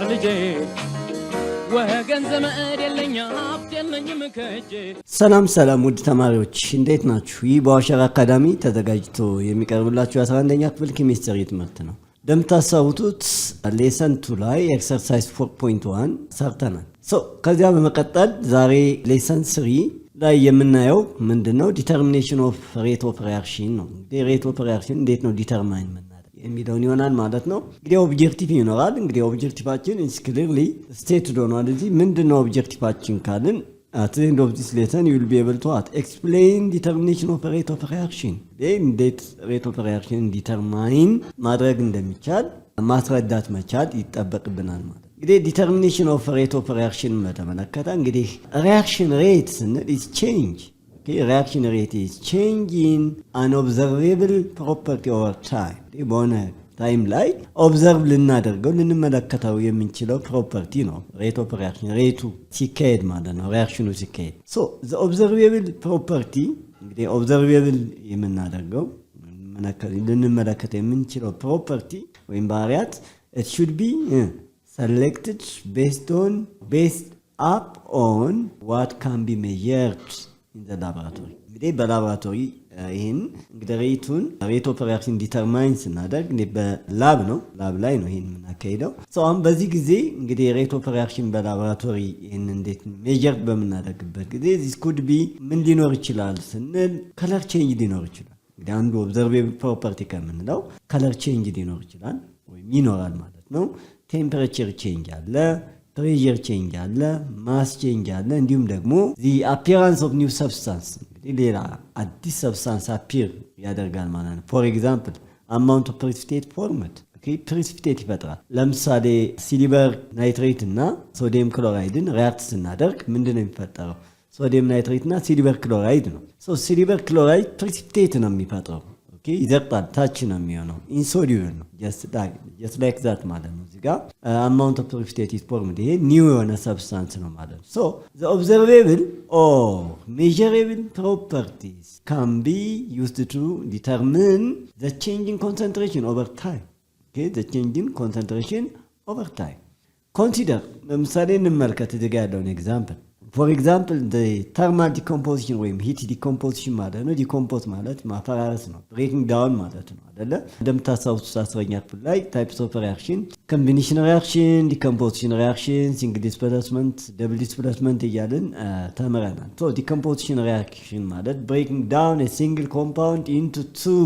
ማር ልጄ ወገን ዘመድ የለኝ ሀብት የለኝም ከእጄ። ሰላም ውድ ተማሪዎች እንዴት ናችሁ? ይህ በዋሸራ አካዳሚ ተዘጋጅቶ የሚቀርብላችሁ የ11ኛ ክፍል ኬሚስትሪ ትምህርት ነው። እንደምታስታውሱት ሌሰን 2 ላይ ኤክሰርሳይዝ 4.1 ሰርተናል። ከዚያ በመቀጠል ዛሬ ሌሰን 3 ላይ የምናየው ምንድነው? ዲተርሚኔሽን ኦፍ ሬት ኦፍ ሪአክሽን ነው። ሬት ኦፍ ሪአክሽን እንዴት ነው ዲተርማይን የሚለውን ይሆናል ማለት ነው። እንግዲህ ኦብጀክቲቭ ይኖራል። እንግዲህ ኦብጀክቲቫችን ኢዝ ክሊርሊ ስቴትድ ሆኗል። እዚህ ምንድነው ኦብጀክቲቫችን ካልን at the end of this lesson you will be able to explain determination of rate of reaction. እንዴት rate of reaction ዲተርማይን ማድረግ እንደሚቻል ማስረዳት መቻል ይጠበቅብናል ማለት ነው። እንግዲህ ዲተርሚኔሽን ኦፍ ሬት ኦፍ ሪአክሽን በተመለከተ እንግዲህ ሪአክሽን ሬት is change. Reaction rate is change in an observable property over time. በሆነ ታይም ላይ ኦብዘርቭ ልናደርገው ልንመለከተው የምንችለው ፕሮፐርቲ ነው ሬት ኦፍ ሪአክሽን። ሬቱ ሲካሄድ ማለት ነው፣ ሪአክሽኑ ሲካሄድ። the observable property እንግዲህ ኦብዘርቬብል የምናደርገው ልንመለከተው የምንችለው ፕሮፐርቲ ወይም ባህሪያት it should be selected based up on what can be measured in the laboratory. እንግዲህ በላቦራቶሪ ይሄን እንግዲህ ሬት ኦፍ ሪአክሽን ዲተርማይን ስናደርግ በላብ ላይ ነው ይሄን የምናካሄደው። አሁን በዚህ ጊዜ እንግዲህ ሬት ኦፍ ሪአክሽን በላቦራቶሪ ይሄን እንዴት ሜጀር በምናደርግበት ጊዜ this could be ምን ሊኖር ይችላል ስንል ከለር ቼንጅ ሊኖር ይችላል። እንግዲህ አንዱ ኦብዘርቬብል ፕሮፐርቲ ከምንለው ከለር ቼንጅ ሊኖር ይችላል ወይም ይኖራል ማለት ነው። ቴምፐሬቸር ቼንጅ አለ፣ ፕሬሸር ቼንጅ አለ፣ ማስ ቼንጅ አለ፣ እንዲሁም ደግሞ the appearance of new substance እንግዲህ ሌላ አዲስ ሰብስታንስ አፒር ያደርጋል ማለት ነው። ፎር ኤግዛምፕል አማውንት ኦፍ ፕሪሲፒቴት ፎርመድ ፕሪሲፒቴት ይፈጥራል። ለምሳሌ ሲሊቨር ናይትሬት እና ሶዲየም ክሎራይድን ሪአክት ስናደርግ ምንድነው የሚፈጠረው? ሶዲየም ናይትሬት እና ሲሊቨር ክሎራይድ ነው። ሲሊቨር ክሎራይድ ፕሪሲፒቴት ነው የሚፈጥረው። ይዘቅጣል፣ ታች ነው የሚሆነው፣ ኢንሶሉብል ነው። just like that ማለት ነው። እዚህ ጋር amount of precipitate is formed። ይሄ ኒው የሆነ ሰብስታንስ ነው ማለት ነው። the observable or measurable properties can be used to determine the change in concentration over time. the change in concentration over time. consider ለምሳሌ እንመልከት እዚህ ጋር ያለውን ኤግዛምፕል። for example the thermal decomposition ወይም heat decomposition ማለት ነው። ዲኮምፖዝ ማለት ማፈራረስ ነው፣ breaking down ማለት ነው አይደለ? እንደምታስታውሱት 10ኛ ክፍል ላይ types of reaction combination reaction, decomposition reaction, single displacement, double displacement እያልን ተምረናል። decomposition reaction ማለት breaking down a single compound into two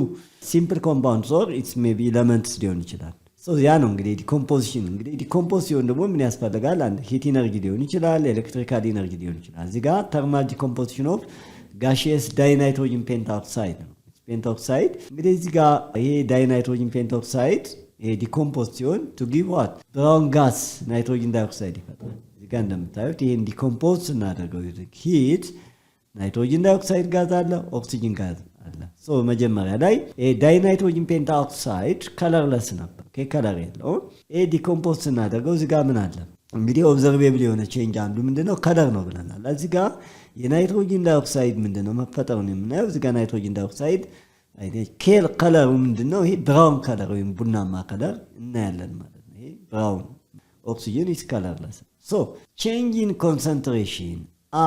simple compounds or it may be elements ሊሆን ይችላል። ያ ነው እንግዲህ ዲኮምፖዚሽን። እንግዲህ ዲኮምፖዝ ሲሆን ደግሞ ምን ያስፈልጋል? አንድ ሂት ኢነርጂ ሊሆን ይችላል፣ ኤሌክትሪካል ኢነርጂ ሊሆን ይችላል። እዚህ ጋር ተርማል ዲኮምፖዚሽን ኦፍ ጋሺየስ ዳይናይትሮጅን ፔንታኦክሳይድ ነው። ፔንታኦክሳይድ እንግዲህ እዚህ ጋር ይሄ ዳይናይትሮጅን ፔንታኦክሳይድ ይሄ ዲኮምፖዝ ሲሆን ቱ ጊቭ ዋት ብራውን ጋስ ናይትሮጅን ዳይኦክሳይድ ይፈጥራል። እዚህ ጋር እንደምታዩት ይሄን ዲኮምፖዝ ስናደርገው ሂት ናይትሮጅን ዳይኦክሳይድ ጋዝ አለ፣ ኦክሲጅን ጋዝ አለ። መጀመሪያ ላይ ዳይናይትሮጅን ፔንታኦክሳይድ ከለርለስ ነበር፣ ከለር የለውም። ዲኮምፖዝ ስናደርገው እዚህ ጋር ምን አለ? እንግዲህ ኦብዘርቬብል የሆነ ቼንጅ አንዱ ምንድነው? ከለር ነው ብለናል። እዚህ ጋር የናይትሮጅን ዳይኦክሳይድ ምንድነው መፈጠሩን የምናየው። እዚህ ጋር ናይትሮጅን ዳይኦክሳይድ ከለሩ ምንድነው? ይሄ ብራውን ከለር ወይም ቡናማ ከለር እናያለን ማለት ነው። ይሄ ብራውን ኦክሲጅን is colorless. change in concentration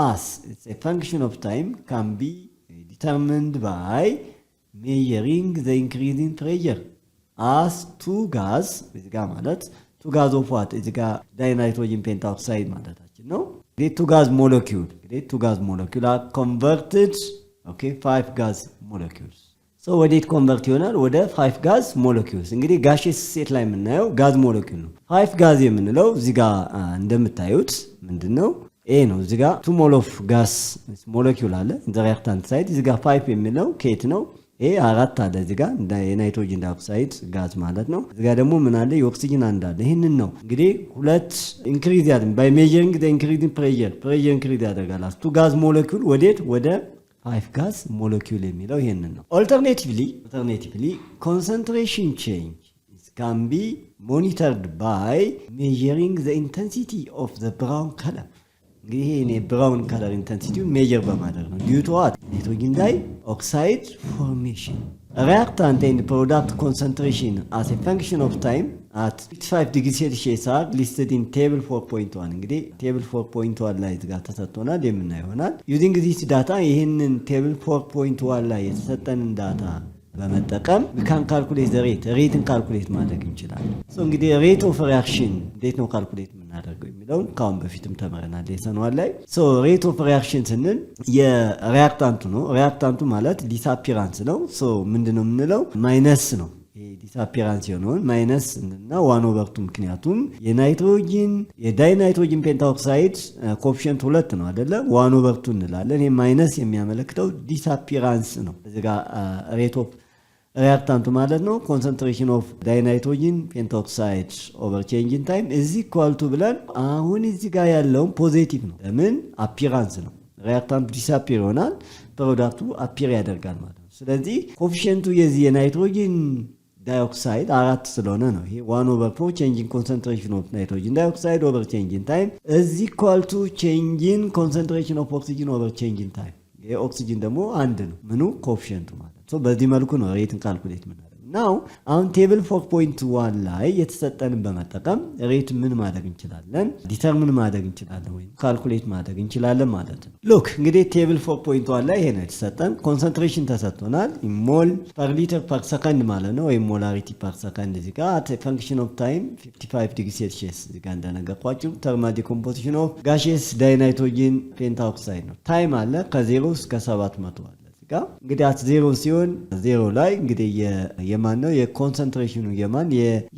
as it's a function of time can be determined by measuring the increase in pressure as two gas እዚህ ጋር ማለት two gas of what እዚህ ጋር ዳይናይትሮጅን ፔንታኦክሳይድ ማለታችን ነው። እንግዲህ two gas molecule are converted 5 gas molecules ወዴት ኮንቨርት ይሆናል? ወደ 5 ጋዝ ሞለኪውልስ። እንግዲህ ጋሺየስ ስቴት ላይ የምናየው ጋዝ ሞለኪውል ነው። 5 ጋዝ የምንለው እዚህ ጋር እንደምታዩት ምንድነው? ኤ ነው። እዚህ ጋር 2 ሞል ኦፍ ጋስ ሞለኪውል አለ ዘ ሪአክታንት ሳይድ። እዚህ ጋር 5 የሚለው ኬት ነው? ኤ 4 አለ እዚህ ጋር የናይትሮጅን ዳይኦክሳይድ ጋዝ ማለት ነው። እዚህ ጋር ደግሞ ምን አለ? የኦክሲጅን አንድ አለ። ይሄንን ነው እንግዲህ ሁለት ኢንክሪዝ ያደርጋል ባይ ሜዠሪንግ ዘ ኢንክሪዚንግ ፕሬሸር ኢንክሪዝ ያደርጋል። 2 ጋዝ ሞለኪውል ወዴት? ወደ 5 ጋዝ ሞለኪውል የሚለው ይሄንን ነው። Alternatively concentration change can be monitored by measuring the intensity of the brown color. ይሄ ብራውን ከለር ኢንተንሲቲውን ሜጀር በማድረግ ነው። ዲዩ ቱ ዋት? ናይትሮጅን ዳይኦክሳይድ ፎርሜሽን reactant and product concentration as a function of time at 55 degrees Celsius are listed in table 4.1 እንግዲህ table 4.1 ላይ እዚህ ጋር ተሰጥቶናል የምናየው ይሆናል using this data ይሄንን table 4.1 ላይ የተሰጠንን ዳታ በመጠቀም we can calculate the rate ካልኩሌት ማድረግ እንችላለን so እንግዲህ rate of reaction እንዴት ነው ካልኩሌት የምናደርገው የሚለውን ካሁን በፊትም ተመረናል ሌሰኗል ላይ so rate of reaction ስንል የሪአክታንቱ ነው ሪአክታንቱ ማለት ዲስአፒራንስ ነው so ምንድነው የምንለው ማይነስ ነው ዲስአፒራንስ የሆነውን ማይነስ እና 1/2 ምክንያቱም የናይትሮጂን የዳይናይትሮጂን ፔንታኦክሳይድ ኮኤፊሺየንት 2 ነው አይደለ 1/2 እንላለን ይሄ ማይነስ የሚያመለክተው ዲስአፒራንስ ነው እዚህ ጋር ሬት ኦፍ ሪአክታንቱ ማለት ነው ኮንሰንትሬሽን ኦፍ ዳይናይትሮጂን ፔንታኦክሳይድ ኦቨር ቼንጅ ኢን ታይም እዚ ኢኳል ቱ ብለን አሁን እዚህ ጋር ያለው ፖዚቲቭ ነው ለምን አፒራንስ ነው ሪአክታንቱ ዲስአፒር ይሆናል ፕሮዳክቱ አፒር ያደርጋል ማለት ነው ስለዚህ ኮኤፊሺየንቱ የዚህ የናይትሮጂን ዳይኦክሳይድ 4 ስለሆነ ነው ይሄ 1/4 change in concentration of nitrogen dioxide over change in time is equal to change in concentration of oxygen over change in time የኦክሲጅን ደግሞ አንድ ነው ምኑ ኮኤፊሺየንቱ ማለት ሶ በዚህ መልኩ ነው ሬትን ካልኩሌት የምናደርገው ናው አሁን ቴብል 4.1 ላይ የተሰጠንን በመጠቀም ሬት ምን ማድረግ እንችላለን ዲተርሚን ማድረግ እንችላለን ወይ ካልኩሌት ማድረግ እንችላለን ማለት ነው ሉክ እንግዲህ ቴብል 4.1 ላይ ይሄ ነው የተሰጠን ኮንሰንትሬሽን ተሰጥቶናል ሞል ፐር ሊትር ፐር ሰከንድ ማለት ነው ወይ ሞላሪቲ ፐር ሰከንድ እዚህ ጋር at a function of time 55 ዲግሪ ሴልሺየስ እዚህ ጋር እንደነገርኳችሁ thermal decomposition of gaseous dinitrogen pentaoxide ነው ታይም አለ ከ0 እስከ 700 አለ እንግዲህ at 0 ሲሆን 0 ላይ እንግዲህ የማን ነው የኮንሰንትሬሽኑ የማን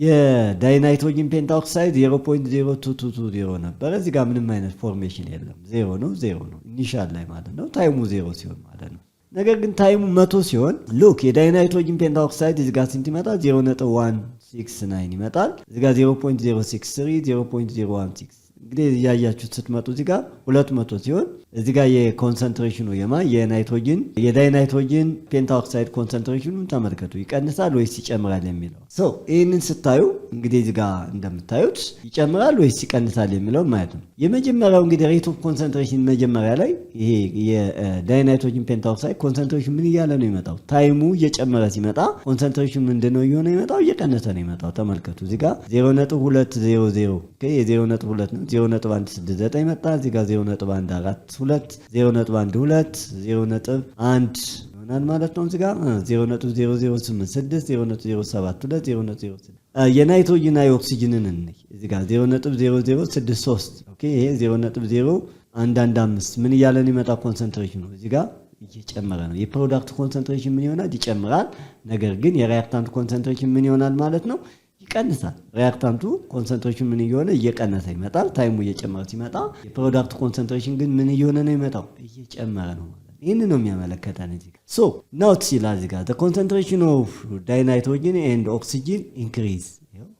የዳይናይትሮጂን ፔንታኦክሳይድ 0.0220 ነበር እዚህ ጋር ምንም አይነት ፎርሜሽን የለም 0 ነው ኢኒሻል ላይ ማለት ነው ታይሙ 0 ሲሆን ማለት ነው ነገር ግን ታይሙ 100 ሲሆን ሉክ የዳይናይትሮጂን ፔንታኦክሳይድ እዚህ ጋር ስንት ይመጣል 0.169 ይመጣል እዚህ ጋር 0.063 0.016 እንግዲህ ያያችሁት ስትመጡ እዚህ ጋር 200 ሲሆን እዚህ ጋር የኮንሰንትሬሽኑ የናይትሮጂን የዳይናይትሮጂን ፔንታኦክሳይድ ኮንሰንትሬሽኑን ተመልከቱ ይቀንሳል ወይስ ይጨምራል የሚለው ሶ ይሄንን ስታዩ እንግዲህ እዚህ ጋር እንደምታዩት ይጨምራል ወይስ ይቀንሳል የሚለው ማለት ነው የመጀመሪያው እንግዲህ ሬት ኦፍ ኮንሰንትሬሽን መጀመሪያ ላይ ይሄ የዳይናይትሮጂን ፔንታኦክሳይድ ኮንሰንትሬሽን ምን እያለ ነው ይመጣው ታይሙ እየጨመረ ሲመጣ ኮንሰንትሬሽኑ ምንድነው እየሆነ ይመጣው እየቀነሰ ነው ይመጣው ተመልከቱ እዚህ ጋር 0.200 ኦኬ የ0.2 ነው 0.169 መጣ እዚህ ጋር 0.142 0.12 0.1 ይሆናል ማለት ነው እዚህ ጋር 0.0086 0.072 0.06 የናይትሮጂን እና የኦክሲጅንን እንይ እዚህ ጋር 0.0063 ኦኬ ይሄ 0.0115 ምን እያለ ነው ይመጣ ኮንሰንትሬሽኑ እዚህ ጋር እየጨመረ ነው የፕሮዳክት ኮንሰንትሬሽን ምን ይሆናል ይጨምራል ነገር ግን የሪአክታንት ኮንሰንትሬሽን ምን ይሆናል ማለት ነው ይቀንሳል ሪአክታንቱ ኮንሰንትሬሽን ምን ይሆነ እየቀነሰ ይመጣል ታይሙ እየጨመረ ሲመጣ የፕሮዳክት ኮንሰንትሬሽን ግን ምን ይሆነ ነው ይመጣው እየጨመረ ነው ማለት ይሄን ነው የሚያመለክተን እዚህ ጋር ሶ ኖት ሲላ እዚህ ጋር the concentration of dinitrogen and oxygen increase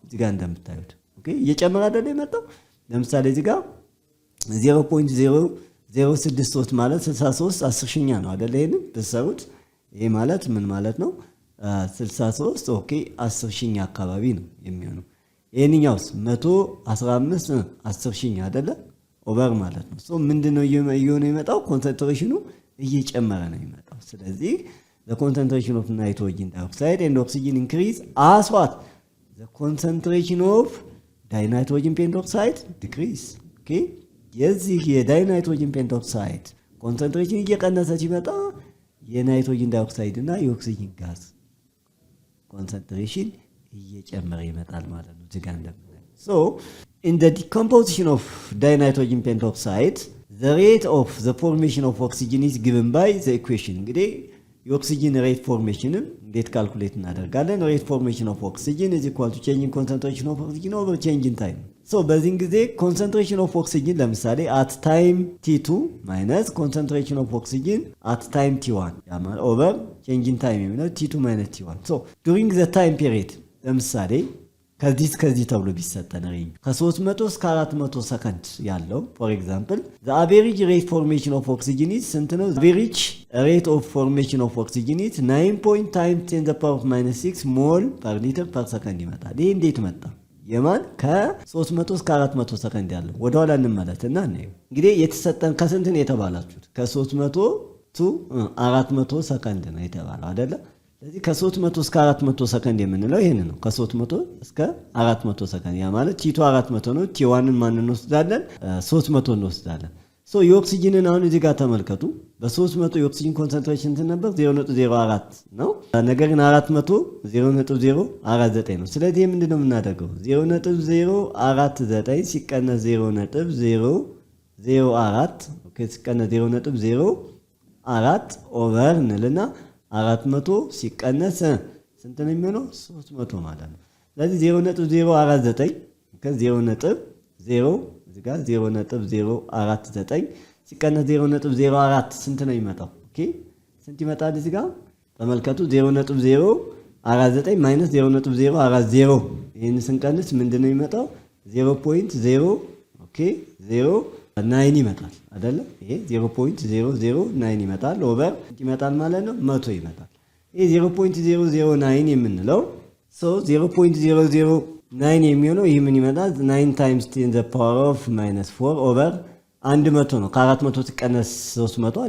እዚህ ጋር እንደምታዩት ኦኬ እየጨመረ አይደል የመጣው ለምሳሌ እዚህ ጋር 0.0063 ማለት 63 10ኛ ነው አይደል ይሄንን በሰሩት ይሄ ማለት ምን ማለት ነው 63 ኦኬ 10ኛ አካባቢ ነው የሚሆነው ይሄንኛውስ 115 10ኛ አይደለ ኦቨር ማለት ነው ሶ ምንድነው እየሆነ የመጣው ኮንሰንትሬሽኑ እየጨመረ ነው የሚመጣው ስለዚህ the concentration of nitrogen dioxide and oxygen increase as what the concentration of dinitrogen pentoxide decrease okay የዚህ የዳይናይትሮጂን ፔንቶክሳይድ ኮንሰንትሬሽን እየቀነሰ ሲመጣ የናይትሮጂን ዳይኦክሳይድ እና የኦክሲጅን ጋዝ ኮንሰንትሬሽን እየጨመረ ይመጣል ማለት ነው እዚህ ጋር እንደምናየው so in the decomposition of dinitrogen pentoxide the rate of the formation of oxygen is given by the equation እንግዲህ የኦክሲጅን ሬት ፎርሜሽንን እንዴት ካልኩሌት እናደርጋለን ሬት ፎርሜሽን ኦፍ ኦክሲጅን is equal to change in concentration of oxygen over change in time so በዚህ ጊዜ concentration of oxygen ለምሳሌ at time t2 minus concentration of oxygen at time t1 ያማል over change in time የሚለው t2 minus t1 so during the time period ለምሳሌ ከዚህ ተብሎ ቢሰጠን ሬንጅ ከ300 እስከ 400 ሰከንድ ያለው for example the average rate formation of oxygen is ስንት ነው average rate of formation of oxygen is 9 times 10 the power of -6 mol per liter per second ይመጣል ይሄ እንዴት መጣ የማን ከ300 እስከ 400 ሰከንድ ያለው ወደኋላ እንመለስና እናየው እንግዲህ የተሰጠን ከስንት ነው የተባላችሁት ከ300 to 400 ሰከንድ ነው የተባለው አይደለ ስለዚህ ከ300 እስከ 400 ሰከንድ የምንለው ይሄን ነው። ከ300 እስከ 400 ሰከንድ ያ ማለት ቲ2 400 ነው። ቲ1ን ማን እንወስዳለን? 300 እንወስዳለን። ሶ የኦክሲጅንን አሁን እዚህ ጋር ተመልከቱ። በ300 የኦክሲጅን ኮንሰንትሬሽን ነበር 0.04 ነው። ነገር ግን 400 0.049 ነው። ስለዚህ ምንድነው የምናደርገው? 0.049 ሲቀነስ 0.004 ኦኬ ሲቀነስ 0.04 ኦቨር እንልና 400 ሲቀነስ ስንት ነው የሚሆነው? 300 ማለት ነው። ስለዚህ 0.049 ከ0.0 እዚህ ጋር 0.049 ሲቀነስ 0.04 ስንት ነው የሚመጣው? ኦኬ ስንት ይመጣል? እዚህ ጋር ተመልከቱ። 0.049 ማይነስ 0.040 ይሄን ስንቀንስ ምንድነው የሚመጣው? 0.0 ኦኬ 0.9 ይመጣል አይደለ? ይሄ 0.009 ይመጣል ኦቨር ስንት ይመጣል ማለት ነው? 100 ይመጣል። ይሄ 0.009 የምንለው 0.009 የሚሆነው ይህ ምን ይመጣል? 9 ታይምስ 10 the power of -4 ኦቨር 100 ነው። ከ400 ሲቀነስ 300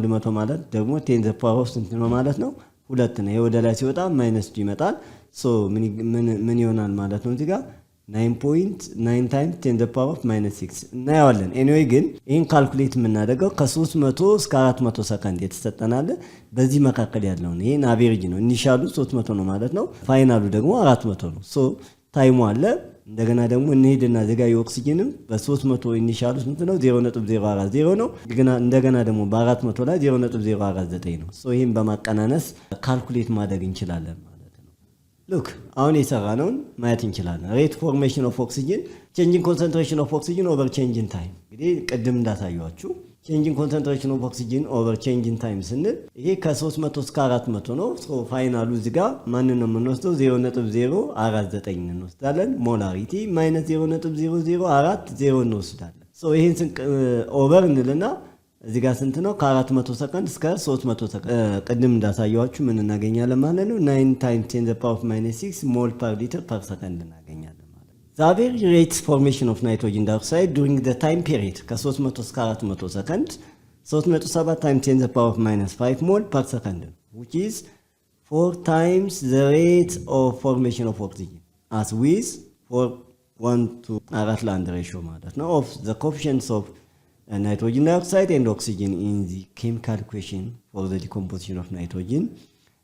100 ማለት ደግሞ 10 the power of ስንት ነው ማለት ነው? 2 ነው። ይሄ ወደ ላይ ሲወጣ -2 ይመጣል። ሶ ምን ይሆናል ማለት ነው? እዚህ ጋር 9.9 ታይምስ 10 the power of -6 እናየዋለን። ኤኒዌይ ግን ይህን ካልኩሌት የምናደርገው ከ300 እስከ 400 ሰከንድ የተሰጠናል። በዚህ መካከል ያለውን ይሄን አቬሬጅ ነው። ኢኒሻሉ 300 ነው ማለት ነው። ፋይናሉ ደግሞ 400 ነው። ሶ ታይሙ አለ። እንደገና ደግሞ እንሄድና እዚህ ጋር የኦክሲጅንም በ300 ኢኒሻሉ ስንት ነው? 0.040 ነው። እንደገና ደግሞ በ400 ላይ 0.049 ነው። ሶ ይህን በማቀናነስ ካልኩሌት ማድረግ እንችላለን ማለት ነው። ሉክ አሁን የሰራነውን ማየት እንችላለን። ሬት ፎርሜሽን ኦፍ ኦክሲጅን ቼንጂንግ ኮንሰንትሬሽን ኦፍ ኦክሲጅን ኦቨር ቼንጂንግ ታይም። እንግዲህ ቅድም እንዳሳያችሁ ቼንጂንግ ኮንሰንትሬሽን ኦፍ ኦክሲጅን ኦቨር ቼንጂንግ ታይም ስንል ይሄ ከ300 እስከ 400 ነው። ሶ ፋይናሉ እዚህ ጋር ማንን ነው የምንወስደው? 0.049 እንወስዳለን። ሞላሪቲ ማይነስ 0.0040 እንወስዳለን። ሶ ይሄን ኦቨር እንልና እዚህ ጋር ስንት ነው? ከ400 ሰከንድ እስከ 300 ሰከንድ ቅድም እንዳሳያችሁ ምን እናገኛለን ማለት ነው? 9 ታይምስ 10 the power of -6 ሞል ፐር ሊትር ፐር ሰከንድ እናገኛለን። The average rate formation of nitrogen dioxide during the time period ከ300 እስከ 400 ሰከንድ 307 times 10 the power of -5 mol per second which is 4 times the rate of formation of oxygen as with 4:1 ratio ማለት ነው of the coefficients of nitrogen dioxide and oxygen in the chemical equation for the decomposition of nitrogen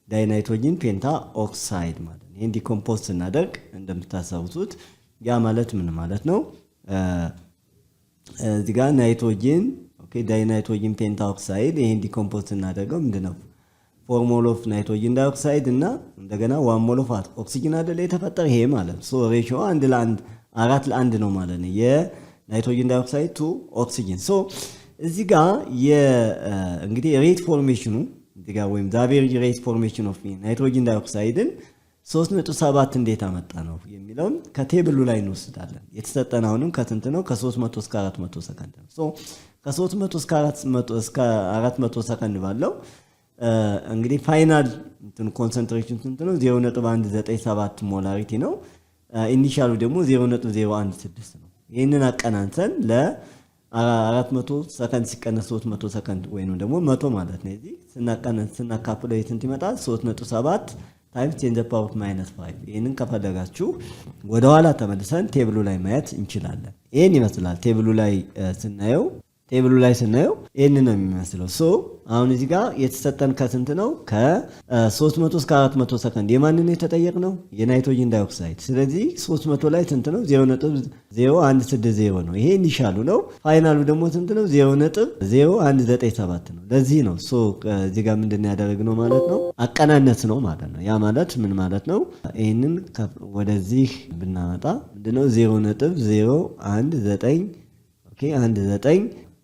dinitrogen pentaoxide ማለት ነው። ይሄን ዲኮምፖዝ ስናደርግ እንደምታሳውሱት ያ ማለት ምን ማለት ነው? እዚህ ጋር ናይትሮጂን ኦኬ ዳይናይትሮጂን ፔንታኦክሳይድ ይሄን ዲኮምፖዝ እናደርገው ምንድነው? ፎርሙላ ኦፍ ናይትሮጂን ዳይኦክሳይድ እና እንደገና 1 ሞል ኦፍ ኦክሲጅን አይደለ የተፈጠረ ይሄ ማለት ሶ ሬሺዮ 1:1 4:1 ነው ማለት ነው የናይትሮጂን ዳይኦክሳይድ ቱ ኦክሲጅን። ሶ እዚህ ጋር እንግዲህ ሬት ፎርሜሽኑ እዚህ ጋር ወይም አቨሬጅ ሬት ፎርሜሽን ኦፍ ናይትሮጂን ዳይኦክሳይድን 3.7 እንዴት አመጣ ነው የሚለውን ከቴብሉ ላይ እንወስዳለን። የተሰጠን አሁንም ከስንት ነው? ከ300 እስከ 400 ሰከንድ ነው። ሶ ከ300 እስከ 400 ሰከንድ ባለው እንግዲህ ፋይናል ኮንሰንትሬሽን ስንት ነው? 0.197 ሞላሪቲ ነው። ኢኒሻሉ ደግሞ 0.016 ነው። ይህንን አቀናንሰን ለ400 ሰከንድ ሲቀነስ 300 ሰከንድ ወይንም ደግሞ 100 ማለት ነው። እዚህ ስናካፍለው ስንት ይመጣል? 3.7 ታይምስ 10 the power of -5 ይሄንን ከፈለጋችሁ ወደ ኋላ ተመልሰን ቴብሉ ላይ ማየት እንችላለን። ይሄን ይመስላል ቴብሉ ላይ ስናየው ይሄን ነው የሚመስለው። ሶ አሁን እዚህ ጋር የተሰጠን ከስንት ነው? ከ300 እስከ 400 ሰከንድ የማንን ነው የተጠየቅነው? የናይትሮጂን ዳይኦክሳይድ። ስለዚህ 300 ላይ ስንት ነው? 0.0160 ነው። ይሄ ኢኒሻሉ ነው። ፋይናሉ ደግሞ ስንት ነው? 0.0197 ነው። ለዚህ ነው ሶ እዚህ ጋር ምንድነው ያደረግነው ማለት ነው? አቀናነስ ነው ማለት ነው። ያ ማለት ምን ማለት ነው? ይሄንን ወደዚህ ብናመጣ ምንድነው 0.019 ኦኬ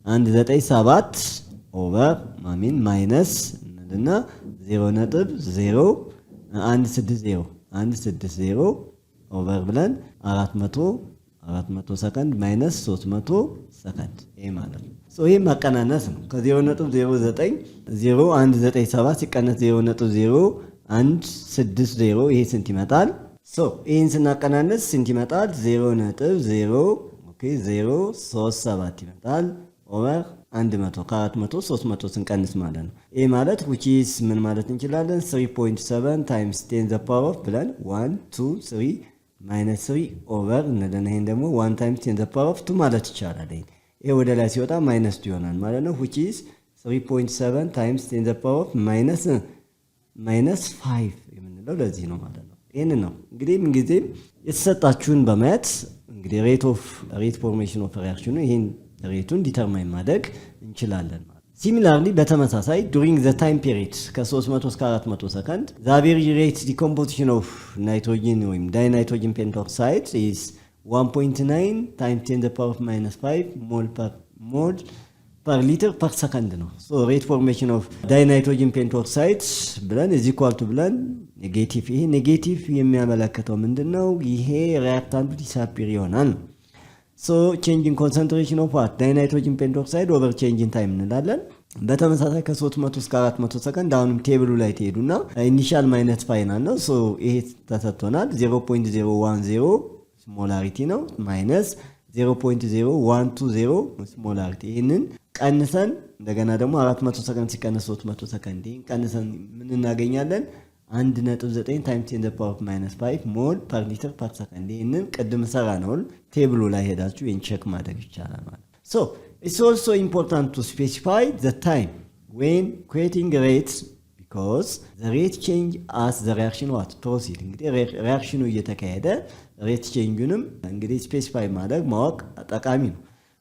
197 ኦቨር ማይነስ እና 0.0160 ኦቨር ብለን 400 ሰከንድ ማይነስ 300 ሰከንድ ይሄ ማለት ነው። ሶ ይሄ ማቀናነስ ነው። ከ0.090 ሲቀነስ 0.0160 ይሄ ስንት ይመጣል? ሶ ይሄን ስናቀናነስ ስንት ይመጣል? 0.037 ይመጣል ኦቨር 100 ከ400 300 ስንቀንስ ማለት ነው። ይሄ ማለት which is ምን ማለት እንችላለን 3.7 times 10 the power of ብለን 1 2 3 minus 3 over እንለና ይሄን ደግሞ 1 times 10 the power of 2 ማለት ይቻላል። ይሄ ወደ ላይ ሲወጣ ማይነስ 2 ይሆናል ማለት ነው which is 3.7 times 10 the power of minus 5 የምንለው ለዚህ ነው ማለት ነው። ይሄን ነው እንግዲህ ምን ጊዜ የተሰጣችሁን በማየት እንግዲህ ሬት ፎርሜሽን ኦፍ ሪአክሽኑ ይሄን ሬቱን ዲተርማይን ማድረግ እንችላለን ማለት ነው። ሲሚላርሊ በተመሳሳይ during the time period ከ300 እስከ 400 ሰከንድ the average rate decomposition of nitrogen ወይም ዳይናይትሮጅን ፔንቶክሳይድ is 1.9 times 10 the power of minus 5 mol per liter per second ነው። so rate formation of dinitrogen pentoxide ብለን is equal to ብለን ኔጌቲቭ ይሄ ኔጌቲቭ የሚያመለክተው ምንድነው? ይሄ ሪአክታንቱ ዲስአፒር ይሆናል። so change in concentration of what dinitrogen pentoxide over change in time እንላለን። በተመሳሳይ ከ300 እስከ 400 ሰከንድ አሁንም ቴብሉ ላይ ትሄዱና ኢኒሻል ማይነስ ፋይናል ነው። so ይሄ ተሰጥቶናል 0.010 ሞላሪቲ ነው ማይነስ 0.0120 ሞላሪቲ ይሄንን ቀንሰን እንደገና ደግሞ 400 ሰከንድ ሲቀነስ 300 ሰከንድ ይሄን ቀንሰን ምን እናገኛለን 1.9 times 10 the power of minus 5 ሞል per liter per second ይሄንን ቅድም ሰራ ነው ቴብሉ ላይ ሄዳችሁ ይሄን ቼክ ማድረግ ይቻላል ማለት so it's also important to specify the time when creating rates because the rate change as the reaction what proceed እንግዲህ ሪአክሽኑ እየተካሄደ ሬት ቼንጁንም እንግዲህ ስፔሲፋይ ማድረግ ማወቅ ጠቃሚ ነው።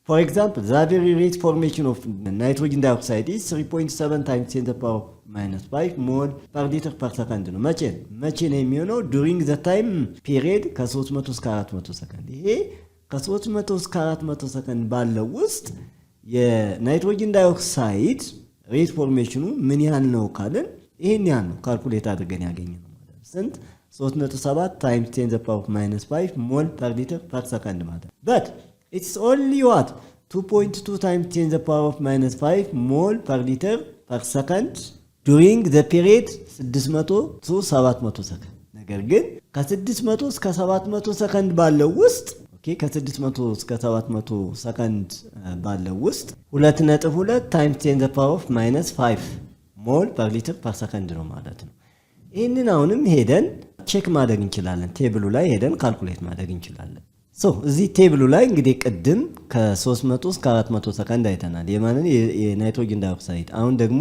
for example the average rate formation of nitrogen dioxide is 3.7 times 10 the power minus 5 mol per liter per second ነው። መቼ ነው የሚሆነው during the time period ከ300 እስከ 400 ሰከንድ ይሄ ከ300 እስከ 400 ሰከንድ ባለው ውስጥ የናይትሮጅን ዳይኦክሳይድ ሬት ፎርሜሽኑ ምን ያህል ነው ካልን ይሄን ያህል ነው ካልኩሌት አድርገን ያገኘነው ማለት ነው። ስንት 3.7 times 10 the power minus 5 mol per liter per second ማለት ነው። but it's only what 2.2 times 10 the power minus 5 mol per liter per second during the period 600 to 700 ሰከንድ ነገር ግን ከ600 እስከ 700 ሰከንድ ባለው ውስጥ ከ600 እስከ 700 ሰከንድ ባለው ውስጥ 2.2 times 10 the power minus 5 ሞል per liter per second ነው ማለት ነው። ይሄንን አሁንም ሄደን ቼክ ማድረግ እንችላለን። ቴብሉ ላይ ሄደን ካልኩሌት ማድረግ እንችላለን። ሶ እዚህ ቴብሉ ላይ እንግዲህ ቅድም ከ300 እስከ 400 ሰከንድ አይተናል የማንን የናይትሮጅን ዳይኦክሳይድ። አሁን ደግሞ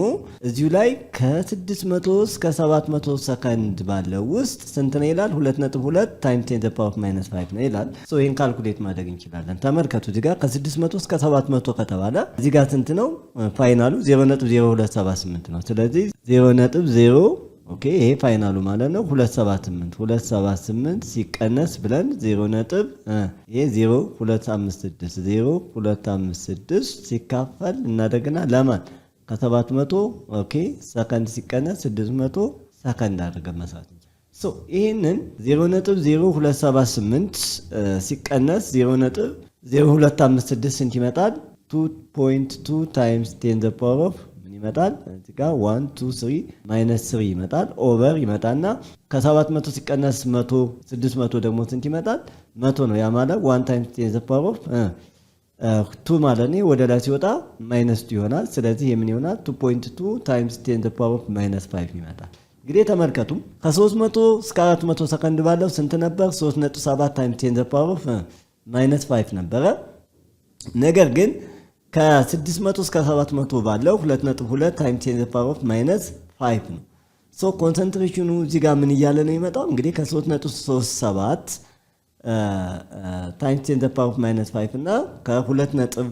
እዚሁ ላይ ከ600 እስከ 700 ሰከንድ ባለው ውስጥ ስንት ነው ይላል 2.2 times 10 the power minus 5 ነው ይላል። ሶ ይሄን ካልኩሌት ማድረግ እንችላለን። ተመልከቱ እዚህ ጋር ከ600 እስከ 700 ከተባለ እዚህ ጋር ስንት ነው ፋይናሉ 0.0278 ነው። ስለዚህ 0.0 ኦኬ ይሄ ፋይናሉ ማለት ነው 278 ሲቀነስ ብለን 0 ይሄ 0.256 ሲካፈል እናደርግና ለማን ከ700 ኦኬ ሰከንድ ሲቀነስ 600 ሰከንድ አድርገን መስራት እንችላለን። ሶ ይሄንን 0.0278 ሲቀነስ 0.0256 ስንት ይመጣል 2.2 times 10 the power of ይመጣል እዚህ ጋር 1 2 3 ማይነስ 3 ይመጣል ኦቨር ይመጣና ከ700 ሲቀነስ 100 600 ደግሞ ስንት ይመጣል 100 ነው። ያ ማለት 1 times 10 the power of 2 ማለት ነው ወደ ላይ ሲወጣ ማይነስ 2 ይሆናል። ስለዚህ የምን ይሆናል 2.2 times 10 the power of minus 5 ይመጣል። እንግዲህ ተመልከቱ ከ300 እስከ 400 ሰከንድ ባለው ስንት ነበር 3.7 times 10 the power of minus 5 ነበረ። ነገር ግን ከ600 እስከ 700 ባለው 2.2 times 10 the power of minus 5 ነው። ሶ ኮንሰንትሬሽኑ እዚህ ጋር ምን እያለ ነው የሚመጣው እንግዲህ ከ3.37 times 10 the power of minus 5 እና ከ2.2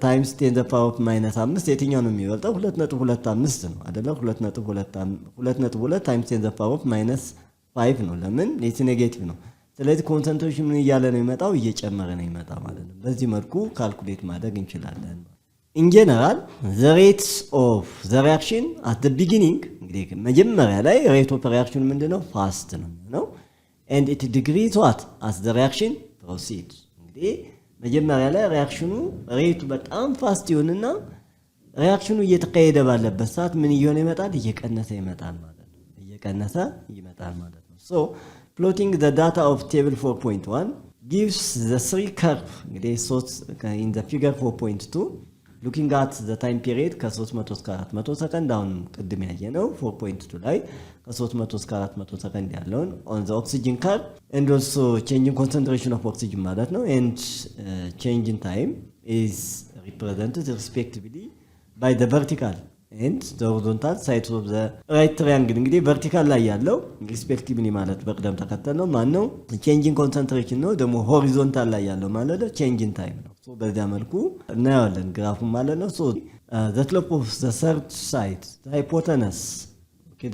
times 10 the power of minus 5 የትኛው ነው የሚበልጠው 2.25 ነው አይደለ 2.2 times 10 the power of minus 5 ነው። ለምን it's ኔጌቲቭ ነው። ስለዚህ ኮንሰንትሬሽን ምን እያለ ነው የሚመጣው እየጨመረ ነው የሚመጣው ማለት ነው። በዚህ መልኩ ካልኩሌት ማድረግ እንችላለን። in general the rates of the reaction at the beginning እንግዲህ መጀመሪያ ላይ rate of reaction ምንድነው fast ነው የሚሆነው and it decreases what as the reaction proceeds እንግዲህ መጀመሪያ ላይ ሪአክሽኑ ሬቱ በጣም ፋስት ይሆንና ሪአክሽኑ እየተካሄደ ባለበት ሰዓት ምን እየሆነ ይመጣል እየቀነሰ ይመጣል ማለት ነው። እየቀነሰ ይመጣል ማለት ነው። so plotting the data of table 4.1 gives the three curve እንግዲህ in the figure 4.2 looking at the time period ከ300 እስከ 400 ሰከንድ አሁን ቅድም ያየነው 4.2 ላይ ከ300 እስከ 400 ሰከንድ ያለውን on the oxygen curve and also changing concentration of oxygen ማለት ነው and change in time is represented respectively by the vertical and the horizontal sides of the right triangle እንግዲህ vertical ላይ ያለው respectively ማለት በቅደም ተከተል ነው ማን ነው changing concentration ነው ደግሞ horizontal ላይ ያለው ማለት ነው change in time ነው so በዚያ መልኩ እናያለን ግራፉን ማለት ነው so the slope of the third side the hypotenuse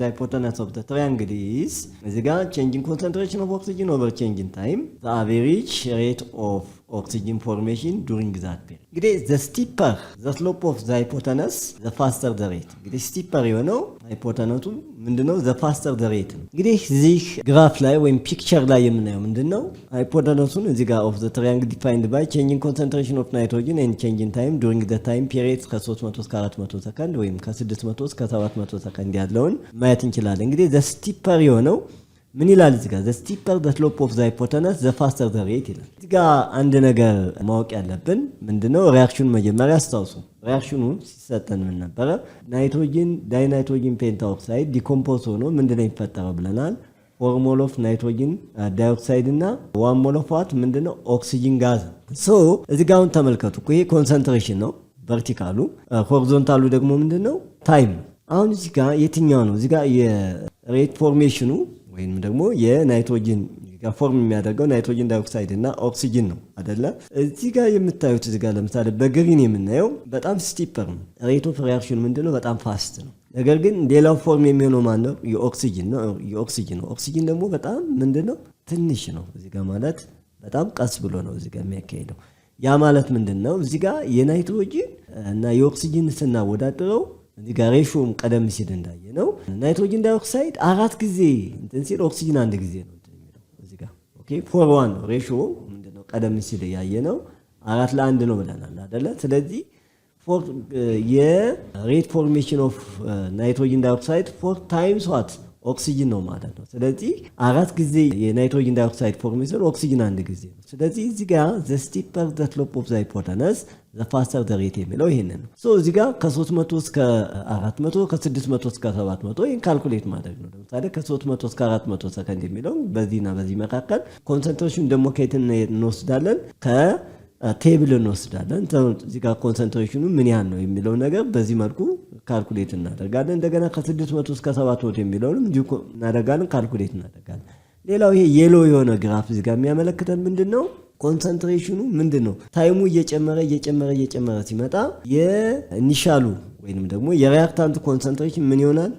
the hypotenuse of the triangle is እዚህ ጋር changing concentration of oxygen over change in time the average rate of oxygen formation during that period እንግዲህ the steeper the slope of the hypotenuse the faster the rate እንግዲህ steeper የሆነው ሃይፖተነሱ ምንድነው the faster the rate እንግዲህ እዚህ ግራፍ ላይ ወይም ፒክቸር ላይ የምናየው ምንድነው ሃይፖተነሱን እዚህ ጋር of the triangle defined by changing concentration of nitrogen and change in time during the time period ከ300 እስከ 400 ሰከንድ ወይም ከ600 እስከ 700 ሰከንድ ያለውን ማየት እንችላለን እንግዲህ the steeper የሆነው ምን ይላል እዚህ ጋር the steeper the slope of the hypotenuse the faster the rate ይላል እዚህ ጋር አንድ ነገር ማወቅ ያለብን ምንድነው ሪአክሽኑ መጀመሪያ አስታውሱ ሪአክሽኑ ሲሰጠን ምን ነበር ናይትሮጅን ዳይናይትሮጅን ፔንታኦክሳይድ ዲኮምፖዝ ሆኖ ምንድነው የሚፈጠረው ብለናል 4 ሞል ኦፍ ናይትሮጅን ዳይኦክሳይድ እና 1 ሞል ኦፍ ዋት ምንድነው ኦክሲጅን ጋዝ ሶ እዚህ ጋር አሁን ተመልከቱ ይሄ ኮንሰንትሬሽን ነው ቨርቲካሉ ሆሪዞንታሉ ደግሞ ምንድነው ታይም አሁን እዚህ ጋር የትኛው ነው እዚህ ጋር የሬት ፎርሜሽኑ ወይም ደግሞ የናይትሮጅን ፎርም የሚያደርገው ናይትሮጅን ዳይኦክሳይድ እና ኦክሲጅን ነው አይደለ እዚህ ጋር የምታዩት እዚህ ጋር ለምሳሌ በግሪን የምናየው በጣም ስቲፐር ነው ሬት ኦፍ ሪአክሽን ምንድነው በጣም ፋስት ነው ነገር ግን ሌላው ፎርም የሚሆነው ማን ነው የኦክሲጅን ነው ኦክሲጅን ደግሞ በጣም ምንድነው ትንሽ ነው እዚህ ጋር ማለት በጣም ቀስ ብሎ ነው እዚህ ጋር የሚያካሄደው ያ ማለት ምንድነው እዚህ ጋር የናይትሮጅን እና የኦክሲጅን ስናወዳድረው እዚህ ጋር ሬሾም ቀደም ሲል እንዳየነው ናይትሮጅን ዳይኦክሳይድ 4 ጊዜ እንትን ሲል ኦክሲጅን 1 ጊዜ ነው እንትን የሚለው እዚህ ጋር ኦኬ 4:1 ሬሾ ምንድነው ቀደም ሲል ያየነው 4:1 ነው ብለናል አይደለ ስለዚህ የሬት ፎርሜሽን ኦፍ ናይትሮጅን ዳይኦክሳይድ 4 ታይምስ ዋት ኦክሲጅን ነው ማለት ነው ስለዚህ 4 ጊዜ የናይትሮጅን ዳይኦክሳይድ ፎርሜሽን ኦክሲጅን 1 ጊዜ ነው ስለዚህ እዚህ ጋር the steeper the slope of the hypotenuse the faster the rate የሚለው ይሄንን ነው ሶ እዚህ ጋር ከ300 እስከ 400 ከ600 እስከ 700 ይሄን ካልኩሌት ማድረግ ነው ለምሳሌ ከ300 እስከ 400 ሰከንድ የሚለው በዚህና በዚህ መካከል ኮንሰንትሬሽን ደግሞ ከየትን እንወስዳለን ቴብል እንወስዳለን እዚህ ጋር ኮንሰንትሬሽኑ ምን ያህል ነው የሚለው ነገር በዚህ መልኩ ካልኩሌት እናደርጋለን እንደገና ከ600 እስከ 700 የሚለውንም እንዲሁ እናደርጋለን ካልኩሌት እናደርጋለን ሌላው ይሄ የሎ የሆነ ግራፍ እዚህ ጋር የሚያመለክተን ምንድነው ኮንሰንትሬሽኑ ምንድነው ታይሙ እየጨመረ ሲመጣ የኢኒሻሉ ወይንም ደግሞ የሪአክታንቱ ኮንሰንትሬሽን ምን ይሆናል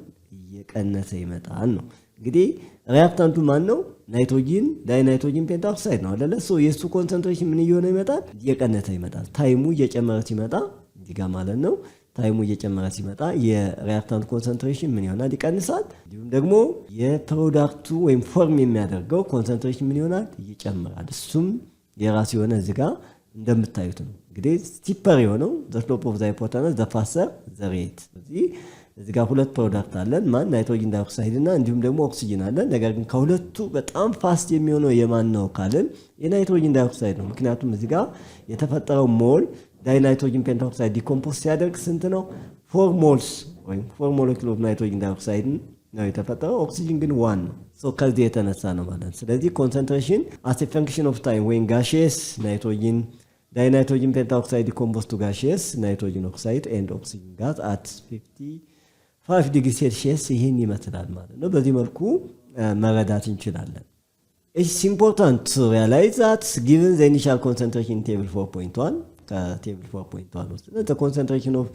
እየቀነሰ ይመጣል ነው እንግዲህ ሪአክታንቱ ማን ነው ናይትሮጅን ዳይናይትሮጅን ፔንታኦክሳይድ ነው አይደለ ሶ የሱ ኮንሰንትሬሽን ምን እየሆነ ይመጣል እየቀነሰ ይመጣል ታይሙ እየጨመረ ሲመጣ እዚህ ጋር ማለት ነው ታይሙ እየጨመረ ሲመጣ የሪአክታንቱ ኮንሰንትሬሽን ምን ይሆናል ይቀንሳል እንዲሁም ደግሞ የፕሮዳክቱ ወይም ፎርም የሚያደርገው ኮንሰንትሬሽን ምን ይሆናል ይጨምራል እሱም የራሱ የሆነ እዚህ ጋር እንደምታዩት ነው እንግዲህ ስቲፐር የሆነው the slope of the hypotenuse the faster the rate እዚህ ጋር ሁለት ፕሮዳክት አለን ማን ናይትሮጅን ዳይኦክሳይድ እና እንዲሁም ደግሞ ኦክሲጅን አለን ነገር ግን ከሁለቱ በጣም ፋስት የሚሆነው የማን ነው ካልን የናይትሮጅን ዳይኦክሳይድ ነው ምክንያቱም እዚህ ጋር የተፈጠረው ሞል ዳይናይትሮጅን ፔንታኦክሳይድ ዲኮምፖዝ ሲያደርግ ስንት ነው 4 ሞልስ ወይም 4 ሞለኪል ኦፍ ናይትሮጅን ዳይኦክሳይድ ነው የተፈጠረው ኦክሲጅን ግን 1 ነው ሶ ከዚህ የተነሳ ነው ማለት ስለዚህ ኮንሰንትሬሽን as a function of time when gaseous nitrogen dinitrogen pentaoxide decompose to gaseous nitrogen oxide and oxygen gas at 55 degrees Celsius ይሄን ይመስላል ማለት ነው በዚህ መልኩ መረዳት እንችላለን It's important to realize that given the initial concentration in table 4.1 table 4.1 ውስጥ the concentration of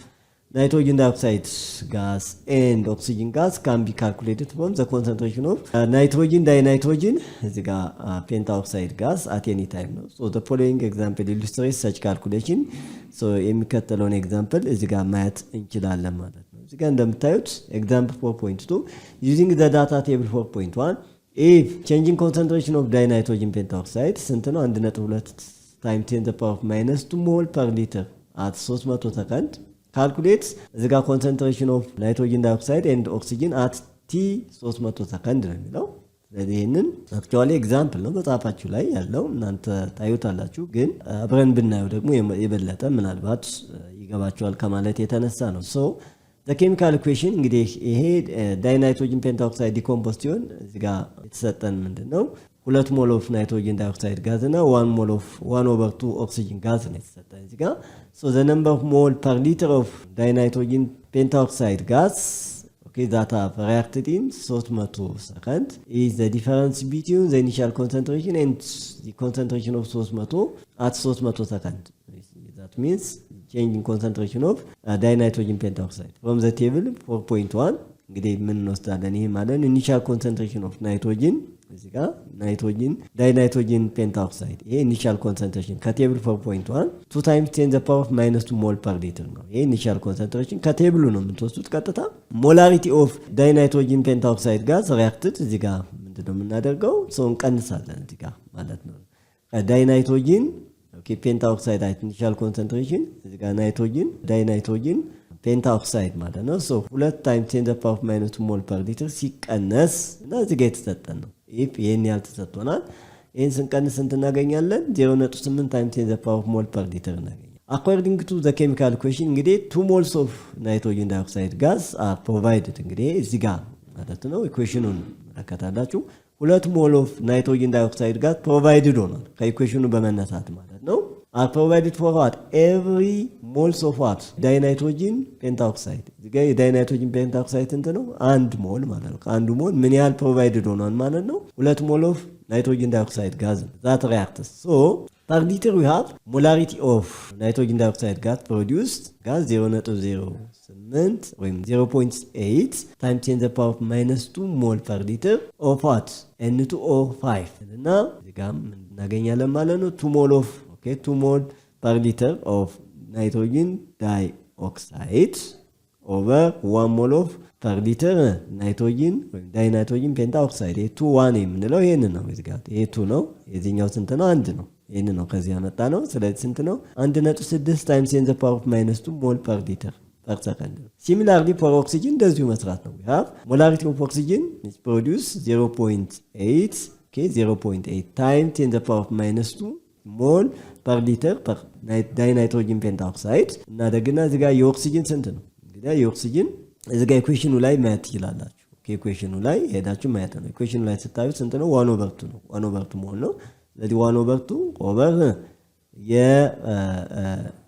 nitrogen dioxide gas and oxygen gas can be calculated from the concentration of nitrogen dinitrogen እዚህ ጋር pentaoxide gas at any time ነው so the following example illustrates such calculation so የሚከተለውን ኤግዛምፕል እዚህ ጋር ማየት እንችላለን ማለት ነው እዚህ ጋር እንደምታዩት example 4.2 using the data table 4.1 if changing concentration of dinitrogen pentaoxide ስንት ነው 1.2 times 10 to the power of minus 2 mole per liter at 300 second calculates the concentration of nitrogen dioxide and oxygen at t 300 second ነው የሚለው ስለዚህንን አክቹአሊ ኤግዛምፕል ነው መጽሐፋችሁ ላይ ያለው እናንተ ታዩታላችሁ ግን አብረን ብናየው ደግሞ የበለጠ ምናልባት ይገባችኋል ከማለት የተነሳ ነው ሶ the chemical equation እንግዲህ ይሄ ዳይናይትሮጅን ፔንታኦክሳይድ ዲኮምፖዝ ሲሆን እዚህ ጋር የተሰጠን ምንድነው 2 ሞል ኦፍ ናይትሮጅን ዳይኦክሳይድ ጋዝ እና 1 ሞል ኦፍ 1/2 ኦክሲጅን ጋዝ ነው የተሰጠን እዚህ ጋር so the number of mole per liter of dinitrogen pentaoxide gas that have reacted in 300 seconds is the difference between the initial concentration and the concentration of 300 at 300 seconds. That means change in concentration of dinitrogen pentaoxide. From the table 4.1, እንግዲህ ምን እንወስዳለን ይሄ ማለት initial concentration of nitrogen እዚህ ጋር ናይትሮጅን ዳይናይትሮጅን ፔንታኦክሳይድ ይሄ ኢኒሻል ኮንሰንትሬሽን ከቴብል 4.1 2 times 10 the power of -2 ሞል per liter ነው ይሄ ኢኒሻል ኮንሰንትሬሽን ከቴብሉ ነው የምትወስዱት ቀጥታ ሞላሪቲ ኦፍ ዳይናይትሮጅን ፔንታኦክሳይድ ጋዝ ሪአክትድ እዚህ ጋር ምንድነው የምናደርገው ሰው እንቀንሳለን እዚህ ጋር ማለት ነው ዳይናይትሮጅን ኦኬ ፔንታኦክሳይድ ኢኒሻል ኮንሰንትሬሽን እዚህ ጋር ናይትሮጅን ዳይናይትሮጅን ፔንታኦክሳይድ ማለት ነው so 2 times 10 the power of -2 ሞል per liter ሲቀነስ እና እዚህ ጋር የተሰጠን ነው if ይሄን ያህል ተሰጥቶናል ይሄን ስንቀንስ ስንት እናገኛለን 0.8 times 10 the power of mole per liter እናገኛለን according to the chemical equation እንግዲህ 2 moles of nitrogen dioxide gas are provided እንግዲህ እዚህ ጋር ማለት ነው ኢኩዌሽኑን ተከታታላችሁ 2 ሞል of nitrogen dioxide gas provided ሆኗል ከኢኩዌሽኑ በመነሳት ማለት ነው are provided for what every moles of what dinitrogen pentaoxide እዚህ ጋር የዳይናይትሮጅን ፔንታኦክሳይድ እንት ነው 1 ሞል ማለት ነው አንዱ ሞል ምን ያህል ፕሮቫይድድ ሆኗል ማለት ነው 2 ሞል ኦፍ ናይትሮጅን ዳይኦክሳይድ ጋዝ that reacts so per liter we have molarity of nitrogen dioxide gas produced gas 0.08 ወይም 0.8 times 10 the power of -2 mol per liter of what N2O5 እና እዚህ ጋር እናገኛለን ማለት ነው 2 mol of 2 mol per liter of nitrogen dioxide over 1 mol of per liter nitrogen dinitrogen pentaoxide 2 የምንለው ይሄን ነው እዚህ ጋር ይሄ 2 ነው የዚህኛው ስንት ነው 1 ነው ይሄን ነው ከዚህ ያመጣ ነው ስለዚህ ስንት ነው 1.6 times 10 the power of -2 mol per liter per second similarly for oxygen እንደዚሁ መስራት ነው we have molarity of oxygen is produced 0.8 okay 0.8 times 10 the power of -2 ሞል per liter per dinitrogen pentaoxide እና ደግና እዚህ ጋር የኦክሲጅን ስንት ነው እንግዲህ የኦክሲጅን እዚህ ጋር ኢኩዌሽኑ ላይ ማየት ይችላልላችሁ ኦኬ ኢኩዌሽኑ ላይ ሄዳችሁ ማየት ነው ኢኩዌሽኑ ላይ ስታዩ ስንት ነው 1/2 ነው 1/2 ሞል ነው ስለዚህ 1/2 ኦቨር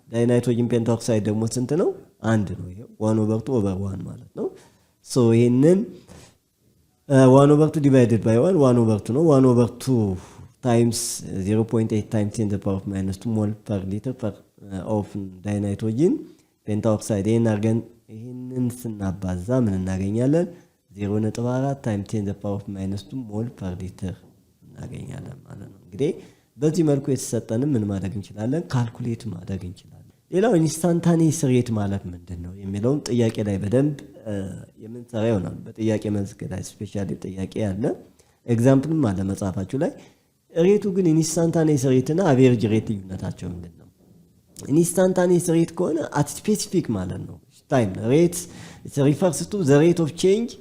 የዳይናይትሮጅን ፔንታኦክሳይድ ደግሞ ስንት ነው 1 ነው ይሄ 1/2 ኦቨር 1 ማለት ነው ሶ ይሄንን 1/2 divided by 1 1/2 ነው 1/2 times 0.8 times 10 the power of -2 mol per liter per of dinitrogen pentaoxide ይሄንን ስናባዛ ምን እናገኛለን 0.4 times 10 the power of -2 mol per liter እናገኛለን ማለት ነው እንግዲህ በዚህ መልኩ የተሰጠንን ምን ማድረግ እንችላለን ካልኩሌት ማድረግ እንችላለን ሌላው ኢንስታንታኒየስ ሬት ማለት ምንድነው የሚለውን ጥያቄ ላይ በደንብ የምንሰራ ይሆናል በጥያቄ መልስ ላይ ስፔሻሊ ጥያቄ ያለ ኤግዛምፕልም አለ መጽሐፋችሁ ላይ ሬቱ ግን ኢንስታንታኒየስ ሬት እና አቨሬጅ ሬት ልዩነታቸው ምንድነው ኢንስታንታኒየስ ሬት ከሆነ at specific ማለት ነው time rate it refers to the rate of change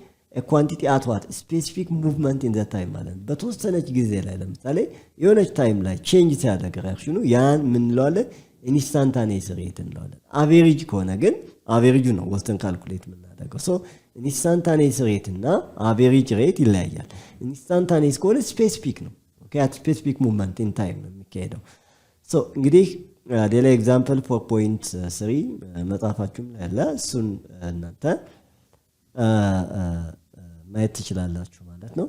a quantity at what specific movement in the time ማለት ነው በተወሰነች ጊዜ ላይ ለምሳሌ የሆነች ታይም ላይ ቼንጅ ሲያደርግ ሪአክሽኑ ያን ምን እንለዋለን ኢንስታንታኒየስ ሬት እንለዋለን አቨሬጅ ከሆነ ግን አቨሬጁ ነው ወስተን ካልኩሌት የምናደርገው ሶ ኢንስታንታኒየስ ሬት እና አቨሬጅ ሬት ይለያያል ኢንስታንታኒየስ ከሆነ ስፔሲፊክ ነው okay at specific moment in time ነው የሚካሄደው so እንግዲህ ሌላ ኤግዛምፕል 4.3 መጽሐፋችሁም ላይ አለ እሱን እናንተ ማየት ትችላላችሁ ማለት ነው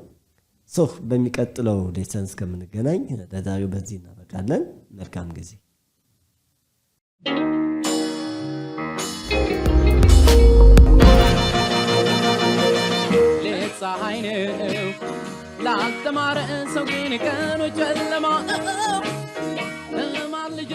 so በሚቀጥለው ሌሰን እስከምንገናኝ ለዛሬው በዚህ እናበቃለን መልካም ጊዜ ፀሐይ ነው ላልተማረ ሰው ግን ቀኑ ጨለማ ልጄ